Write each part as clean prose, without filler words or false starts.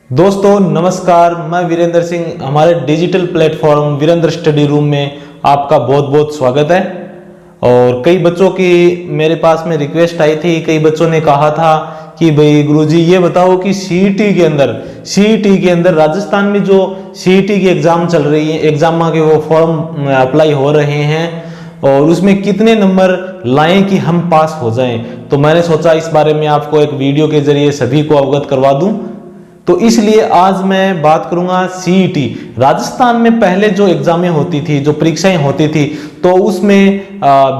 दोस्तों नमस्कार, मैं वीरेंद्र सिंह। हमारे digital platform Virendra study room में आपका बहुत बहुत स्वागत है। और कई बच्चों की मेरे पास में रिक्वेस्ट आई थी, कई बच्चों ने कहा था कि भाई गुरुजी ये बताओ कि सीईटी के अंदर राजस्थान में जो सीईटी की एग्जाम चल रही है, एग्जाम के वो फॉर्म अप्लाई हो रहे हैं और उसमें कितने नंबर लाएं कि हम पास हो जाएं। तो मैंने सोचा इस बारे में आपको एक वीडियो के जरिए सभी को अवगत करवा दूं। तो इसलिए आज मैं बात करूंगा सीईटी। राजस्थान में पहले जो एग्जामें होती थी, जो परीक्षाएं होती थी, तो उसमें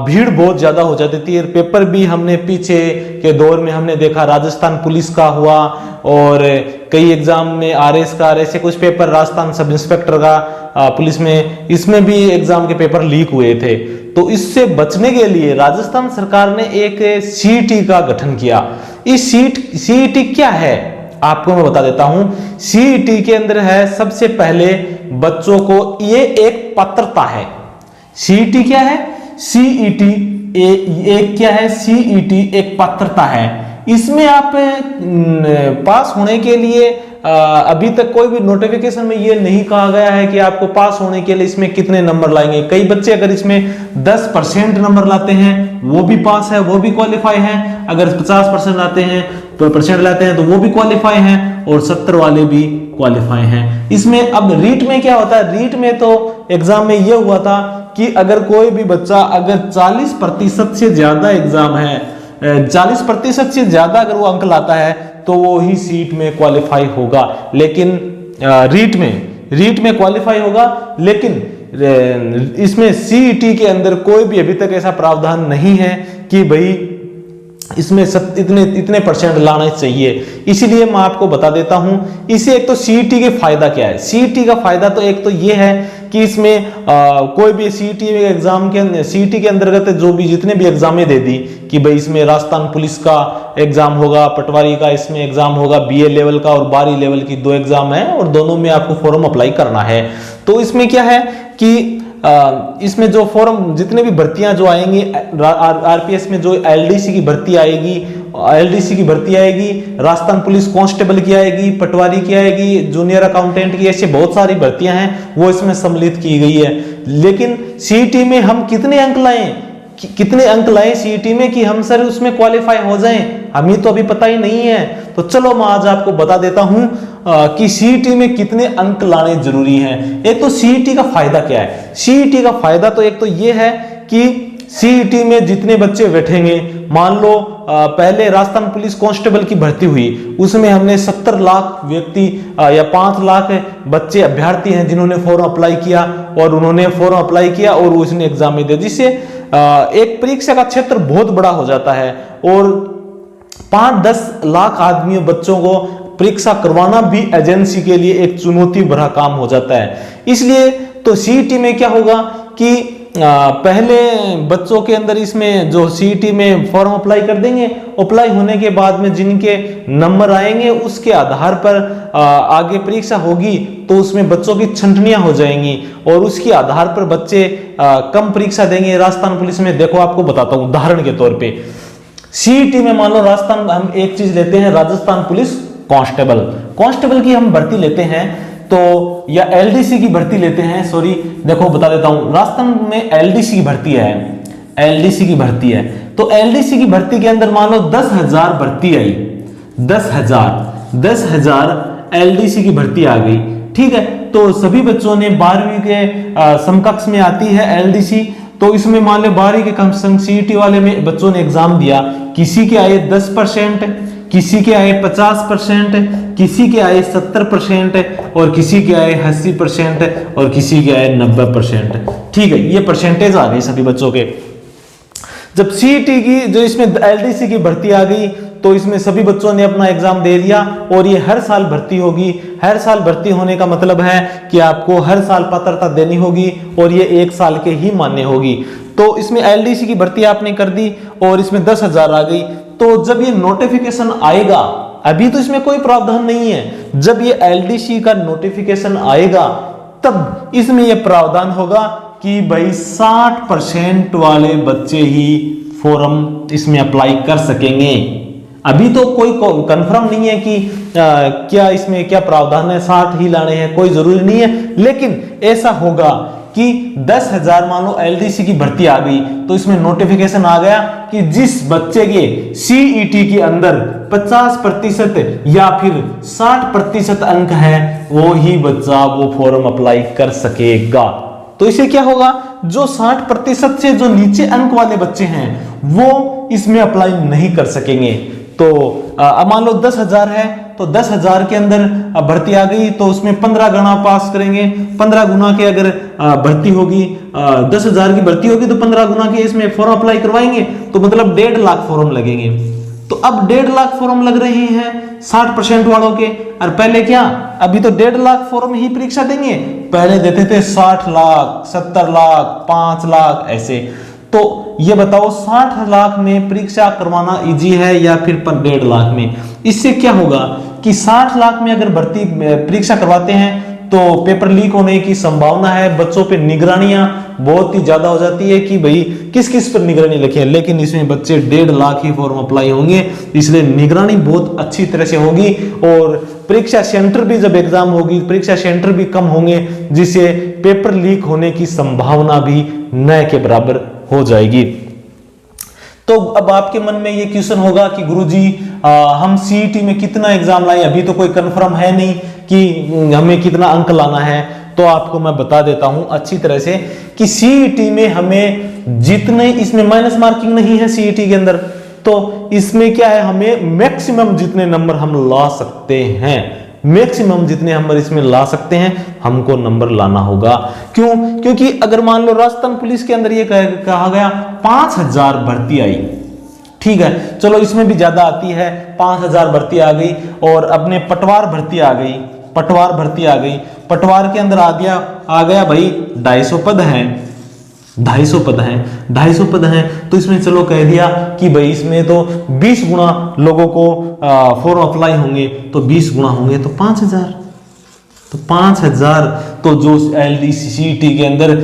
भीड़ बहुत ज्यादा हो जाती थी। पेपर भी हमने पीछे के दौर में हमने देखा, राजस्थान पुलिस का हुआ और कई एग्जाम में आरएस का, ऐसे कुछ पेपर, राजस्थान सब इंस्पेक्टर का पुलिस में, इसमें भी एग्जाम के पेपर लीक हुए थे। तो इससे बचने के लिए राजस्थान सरकार ने एक सीईटी का गठन किया। इस सीईटी क्या है आपको मैं बता देता हूं। सीईटी के अंदर है, सबसे पहले बच्चों को ये एक पात्रता है। सीईटी क्या है? सीईटी एक क्या है? सीईटी एक पात्रता है। इसमें आप पास होने के लिए अभी तक कोई भी नोटिफिकेशन में ये नहीं कहा गया है कि आपको पास होने के लिए इसमें कितने नंबर लाएंगे। कई बच्चे अगर इसमें 10% नंबर लाते हैं वो भी पास है, वो भी क्वालिफाई है। अगर 50% लाते हैं तो तो वो भी क्वालिफाई हैं और 70 वाले भी क्वालिफाई हैं। इसमें अब रीट में क्या होता है? रीट में तो एग्जाम में ये हुआ था कि अगर कोई भी बच्चा अगर 40% से ज्यादा एग्जाम है, 40% से ज्यादा अगर वो अंक लाता है तो वो ही सीट में क्वालिफाई होगा। लेकिन रीट में क्वालिफाई होगा, लेकिन इसमें सीईटी के अंदर कोई भी अभी तक ऐसा प्रावधान नहीं है कि भाई इसमें इतने परसेंट लाना चाहिए। इसीलिए मैं आपको बता देता हूं। इसे एक तो सीईटी के फायदा क्या है? सीईटी का फायदा तो एक तो ये है कि इसमें कोई भी सीईटी एग्जाम के, सीईटी के अंतर्गत जो भी जितने भी एग्जामें दे दी कि भाई इसमें राजस्थान पुलिस का एग्जाम होगा, पटवारी का इसमें एग्जाम होगा, बीए लेवल का और 12 लेवल की 2 एग्जाम है और दोनों में आपको फॉर्म अप्लाई करना है। तो इसमें क्या है कि इसमें जो फॉर्म जितने भी भर्तियां जो आएंगी, आरपीएस में जो एलडीसी की भर्ती आएगी, राजस्थान पुलिस कांस्टेबल की आएगी, पटवारी की आएगी, जूनियर अकाउंटेंट की, ऐसी बहुत सारी भर्तियां हैं वो इसमें सम्मिलित की गई है। लेकिन सीईटी में हम कितने अंक लाएं सीईटी में कि हम सर उसमें क्वालिफाई हो जाएं, हमें तो अभी पता ही नहीं है। तो चलो मैं आज आपको बता देता हूं कि सीईटी में कितने अंक लाने जरूरी हैं। एक तो सीईटी का फायदा क्या है? सीईटी का फायदा तो एक तो ये है कि सीईटी में जितने बच्चे बैठेंगे, मान लो पहले राजस्थान पुलिस कांस्टेबल की भर्ती हुई, उसमें हमने 70 लाख व्यक्ति या 5 लाख बच्चे अभ्यर्थी हैं जिन्होंने फॉर्म अप्लाई किया और उसने एग्जाम में दिया, जिससे एक परीक्षा का क्षेत्र बहुत बड़ा हो जाता है और 5-10 लाख आदमियों बच्चों को परीक्षा करवाना भी एजेंसी के लिए एक चुनौती भरा काम हो जाता है। इसलिए तो सीईटी में क्या होगा कि पहले बच्चों के अंदर इसमें जो सीईटी में फॉर्म अप्लाई कर देंगे, अप्लाई होने के बाद में जिनके नंबर आएंगे उसके आधार पर आगे परीक्षा होगी तो उसमें बच्चों की छंटनियां हो जाएंगी और उसके आधार पर बच्चे कम परीक्षा देंगे। राजस्थान पुलिस में देखो, आपको बताता हूं उदाहरण के तौर पे, सीईटी में मान लो राजस्थान, हम एक चीज लेते हैं, राजस्थान पुलिस कांस्टेबल की हम भर्ती लेते हैं तो, या एलडीसी की भर्ती लेते हैं, सॉरी देखो बता देता हूं, राजस्थान में एलडीसी की भर्ती है तो एलडीसी की भर्ती के अंदर मान लो 10,000 भर्ती आई, 10,000 एलडीसी की भर्ती आ गई, ठीक है। तो सभी बच्चों ने 12वीं के समकक्ष में आती है एलडीसी, तो इसमें मान लो 12वीं के सीईटी वाले में बच्चों ने एग्जाम दिया, किसी के आए 10%, किसी के आए 50%, किसी के आए 70% और किसी के आए 80% और किसी के आए 90%, ठीक है। ये परसेंटेज आ गई सभी बच्चों के। जब सीईटी की जो इसमें एलडीसी की भर्ती आ गई तो इसमें सभी बच्चों ने अपना एग्जाम दे दिया और ये हर साल भर्ती होगी। हर साल भर्ती होने का मतलब है कि आपको हर साल पात्रता देनी होगी और ये 1 साल के ही मान्य होगी। तो इसमें एलडीसी की भर्ती आपने कर दी और इसमें 10,000 आ गई। तो जब ये नोटिफिकेशन आएगा, अभी तो इसमें कोई प्रावधान नहीं है, जब ये एलडीसी का नोटिफिकेशन आएगा तब इसमें यह प्रावधान होगा कि भाई 60% वाले बच्चे ही फॉर्म इसमें अप्लाई कर सकेंगे। अभी तो कोई कंफर्म नहीं है कि क्या इसमें क्या प्रावधान है, 60 ही लाने हैं, कोई जरूरी नहीं है। लेकिन ऐसा होगा कि 10,000 मान लो एलडीसी की भर्ती आ गई तो इसमें नोटिफिकेशन आ गया कि जिस बच्चे के सीईटी के अंदर 50% या फिर 60% अंक है वो ही बच्चा वो फॉर्म अप्लाई कर सकेगा। तो इससे क्या होगा, जो 60% से जो नीचे अंक वाले बच्चे हैं वो इसमें अप्लाई नहीं कर सकेंगे। तो अब मान लो 10,000 है तो 10,000 के अंदर भर्ती आ गई तो उसमें 15 गुना पास करेंगे। 15 गुना के अगर भर्ती होगी, 10,000 की भर्ती होगी तो 15 गुना के इसमें फॉर्म अप्लाई करवाएंगे तो मतलब 1.5 लाख फॉर्म लगेंगे। तो अब 1.5 लाख फॉर्म लग रहे हैं 60% वालों के। और पहले क्या, अभी तो 1.5 लाख फॉर्म ही परीक्षा देंगे, पहले देते थे 60 लाख, 70 लाख, 5 लाख ऐसे। तो ये बताओ 60 लाख में परीक्षा करवाना इजी है या फिर 1.5 लाख में? इससे क्या होगा कि 60 लाख में अगर भर्ती परीक्षा करवाते हैं तो पेपर लीक होने की संभावना है, बच्चों पे निगरानियां बहुत ही ज्यादा हो जाती है कि भाई किस किस पर निगरानी रखें। लेकिन इसमें बच्चे 1.5 लाख ही फॉर्म अप्लाई होंगे, इसलिए निगरानी बहुत अच्छी तरह से होगी। और परीक्षा सेंटर भी, जब एग्जाम होगी परीक्षा सेंटर भी कम होंगे, जिससे पेपर लीक होने की संभावना भी न के बराबर हो जाएगी। तो अब आपके मन में ये क्वेश्चन होगा कि गुरुजी हम सीईटी में कितना एग्जाम लाएं, अभी तो कोई कंफर्म है नहीं कि हमें कितना अंक लाना है। तो आपको मैं बता देता हूं अच्छी तरह से कि सीईटी में हमें जितने, इसमें माइनस मार्किंग नहीं है सीईटी के अंदर, तो इसमें क्या है, हमें मैक्सिमम जितने नंबर हम ला सकते हैं, मैक्सिमम जितने नंबर इसमें ला सकते हैं हमको नंबर लाना होगा। क्यों? क्योंकि अगर मान लो राजस्थान पुलिस के अंदर ये कहा गया 5,000 भर्ती आई, ठीक है, चलो इसमें भी ज्यादा आती है, 5,000 भर्ती आ गई। और अपने पटवार भर्ती आ गई, पटवार भर्ती आ गई, पटवार के अंदर आ गया भाई 250 पद हैं, 250 पद हैं, 250 पद हैं। तो इसमें चलो कह दिया कि भाई इसमें तो 20 गुना लोगों को फॉर्म अप्लाई होंगे, तो 20 गुना होंगे तो 5,000, तो 5,000। तो जो एलडीसीटी के अंदर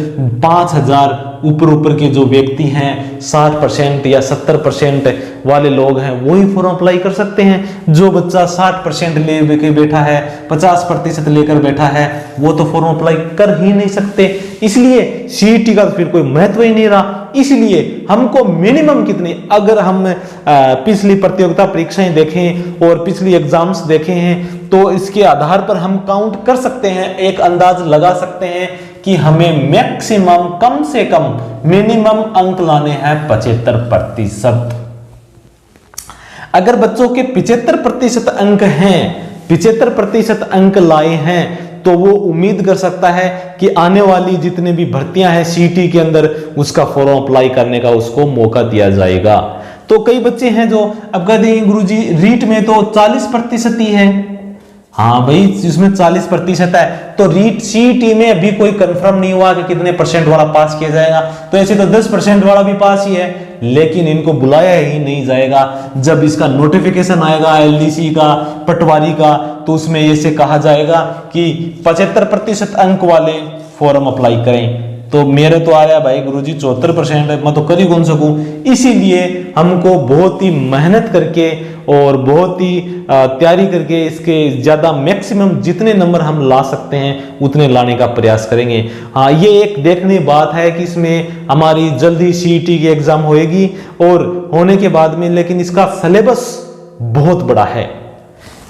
5,000 ऊपर के जो व्यक्ति हैं 60% या 70% वाले लोग हैं वही फॉर्म अप्लाई कर सकते हैं। जो बच्चा 60% लेके बैठा है, 50% लेकर बैठा है, वो तो फॉर्म अप्लाई कर ही नहीं सकते। इसलिए सीईटी का तो फिर कोई महत्व ही नहीं रहा। इसलिए हमको मिनिमम कितने, अगर हम पिछली प्रतियोगिता परीक्षाएं देखें और पिछली एग्जाम्स देखे हैं तो इसके आधार पर हम काउंट कर सकते हैं, एक अंदाज लगा सकते हैं कि हमें मैक्सिमम, कम से कम मिनिमम अंक लाने हैं 75%। अगर बच्चों के 75% अंक हैं, 75% अंक लाए हैं, तो वो उम्मीद कर सकता है कि आने वाली जितने भी भर्तियां हैं सीईटी के अंदर उसका फॉर्म अप्लाई करने का उसको मौका दिया जाएगा। तो कई बच्चे हैं जो अब कहते हैं गुरुजी रीट में तो 40% ही है। हाँ भाई, इसमें 40% है, तो रीट सीईटी में अभी कोई कंफर्म नहीं हुआ कि कितने परसेंट वाला पास किया जाएगा। तो ऐसे तो 10% वाला भी पास ही है, लेकिन इनको बुलाया ही नहीं जाएगा। जब इसका नोटिफिकेशन आएगा एलडीसी का, पटवारी का, तो उसमें ऐसे कहा जाएगा कि 75% अंक वाले फॉर्म अप्लाई करें। तो मेरे तो आया भाई गुरुजी 74% है, मैं तो कर ही कौन सकूं। इसीलिए हमको बहुत ही मेहनत करके और बहुत ही तैयारी करके इसके ज्यादा मैक्सिमम जितने नंबर हम ला सकते हैं उतने लाने का प्रयास करेंगे। हाँ, ये एक देखने बात है कि इसमें हमारी जल्दी सीईटी की एग्जाम होएगी और होने के बाद में, लेकिन इसका सिलेबस बहुत बड़ा है,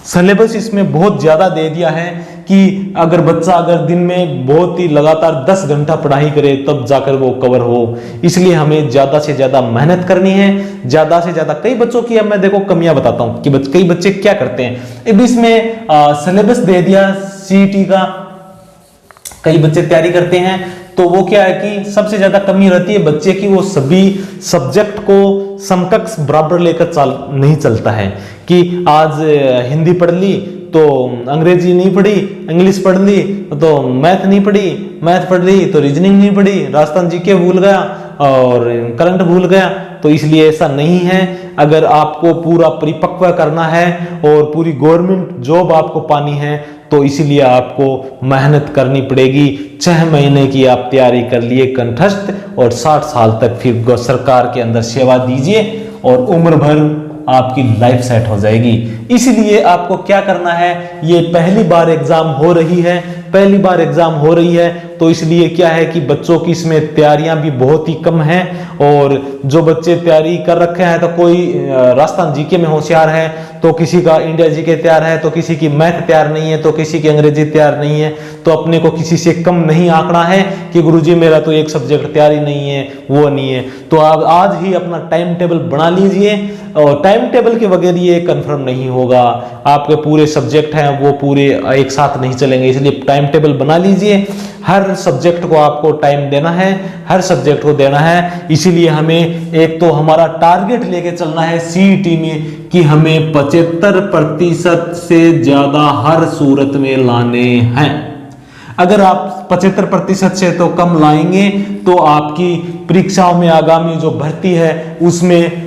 सिलेबस इसमें बहुत ज्यादा दे दिया है कि अगर बच्चा अगर दिन में बहुत ही लगातार 10 घंटा पढ़ाई करे तब जाकर वो कवर हो। इसलिए हमें ज्यादा से ज्यादा मेहनत करनी है, ज्यादा से ज्यादा। कई बच्चों की अब मैं देखो कमियां बताता हूं कि कई बच्चे क्या करते हैं। अब इसमें सिलेबस दे दिया सीईटी का, कई बच्चे तैयारी करते हैं तो वो क्या है कि सबसे ज्यादा कमी रहती है बच्चे की, वो सभी सब्जेक्ट को समकक्ष बराबर लेकर नहीं चलता है कि आज हिंदी पढ़ ली तो अंग्रेजी नहीं पढ़ी, इंग्लिश पढ़ ली तो मैथ नहीं पढ़ी, मैथ पढ़ ली तो रीजनिंग नहीं पढ़ी, राजस्थान जीके भूल गया और करंट भूल गया। तो इसलिए ऐसा नहीं है। अगर आपको पूरा परिपक्व करना है और पूरी गवर्नमेंट जॉब आपको पानी है तो इसीलिए आपको मेहनत करनी पड़ेगी। 6 महीने की आप तैयारी कर लिए कंठस्थ और 60 साल तक फिर सरकार के अंदर सेवा दीजिए और उम्र भर आपकी लाइफ सेट हो जाएगी। इसलिए आपको क्या करना है, ये पहली बार एग्जाम हो रही है, पहली बार एग्जाम हो रही है, तो इसलिए क्या है कि बच्चों की इसमें तैयारियां भी बहुत ही कम हैं। और जो बच्चे तैयारी कर रखे हैं, तो कोई राजस्थान जीके में होशियार है, तो किसी का इंडिया जीके तैयार है, तो किसी की मैथ तैयार नहीं है, तो किसी की अंग्रेजी तैयार नहीं है। तो अपने को किसी से कम नहीं आंकना है कि गुरुजी मेरा तो एक सब्जेक्ट तैयारी नहीं है, वो नहीं है। तो आप आज ही अपना टाइम टेबल बना लीजिए, और टाइम टेबल के बगैर ये कंफर्म नहीं होगा, आपके पूरे सब्जेक्ट हैं वो पूरे एक साथ नहीं चलेंगे। इसलिए टाइम टेबल बना लीजिए, हर सब्जेक्ट को आपको टाइम देना है, हर सब्जेक्ट को देना है। इसीलिए हमें एक तो हमारा टारगेट लेके चलना है सीईटी में कि हमें 75% से ज्यादा हर सूरत में लाने हैं। अगर आप 75% से तो कम लाएंगे तो आपकी परीक्षाओं में आगामी जो भर्ती है उसमें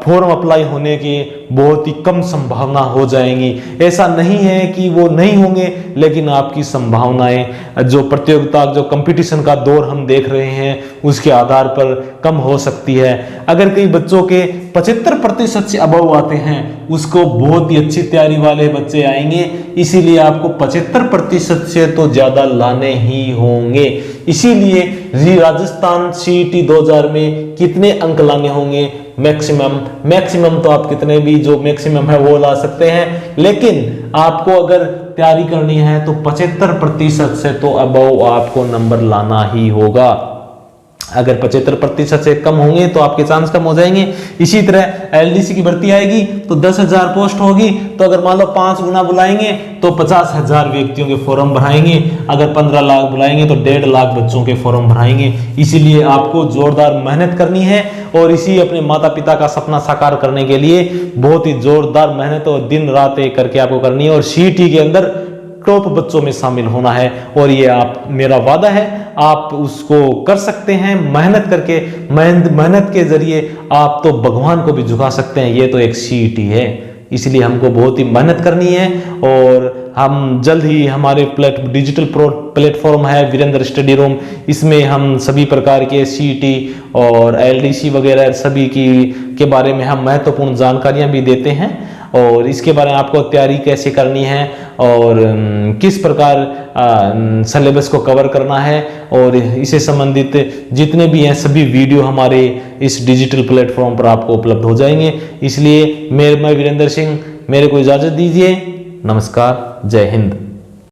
फॉर्म अप्लाई होने की बहुत ही कम संभावना हो जाएंगी। ऐसा नहीं है कि वो नहीं होंगे, लेकिन आपकी संभावनाएं जो प्रतियोगिता जो कंपटीशन का दौर हम देख रहे हैं उसके आधार पर कम हो सकती है। अगर कई बच्चों के 75% से अबव आते हैं, उसको बहुत ही अच्छी तैयारी वाले बच्चे आएंगे। इसीलिए आपको 75% से तो ज्यादा लाने ही होंगे। इसीलिए राजस्थान सीईटी 2000 में कितने अंक लाने होंगे, मैक्सिमम तो आप कितने भी जो मैक्सिमम है वो ला सकते हैं, लेकिन आपको अगर तैयारी करनी है तो 75% से तो अबव आपको नंबर लाना ही होगा। अगर 75% से कम होंगे तो आपके चांस कम हो जाएंगे। इसी तरह एलडीसी की भर्ती आएगी तो 10,000 पोस्ट होगी, तो अगर मान लो 5 गुना बुलाएंगे तो 50,000 व्यक्तियों के फॉर्म भराएंगे। अगर 15 लाख बुलाएंगे तो 1.5 लाख बच्चों के फॉर्म भराएंगे। इसीलिए आपको जोरदार मेहनत करनी है, और इसी अपने माता पिता का सपना साकार करने के लिए बहुत ही जोरदार मेहनत और दिन रात एक करके आपको करनी है, और सीईटी के अंदर टॉप बच्चों में शामिल होना है। और ये आप मेरा वादा है, आप उसको कर सकते हैं। मेहनत करके, मेहनत के जरिए आप तो भगवान को भी झुका सकते हैं। ये तो एक सीईटी है, इसलिए हमको बहुत ही मेहनत करनी है। और हम जल्द ही हमारे डिजिटल प्लेटफॉर्म है वीरेंद्र स्टडी रूम, इसमें हम सभी प्रकार के सीईटी और एलडीसी वगैरह सभी के बारे में हम महत्वपूर्ण जानकारियां भी देते हैं, और इसके बारे में आपको तैयारी कैसे करनी है और किस प्रकार सिलेबस को कवर करना है, और इससे संबंधित जितने भी हैं सभी वीडियो हमारे इस डिजिटल प्लेटफॉर्म पर आपको उपलब्ध हो जाएंगे। इसलिए मैं वीरेंद्र सिंह, मेरे को इजाज़त दीजिए। नमस्कार, जय हिंद।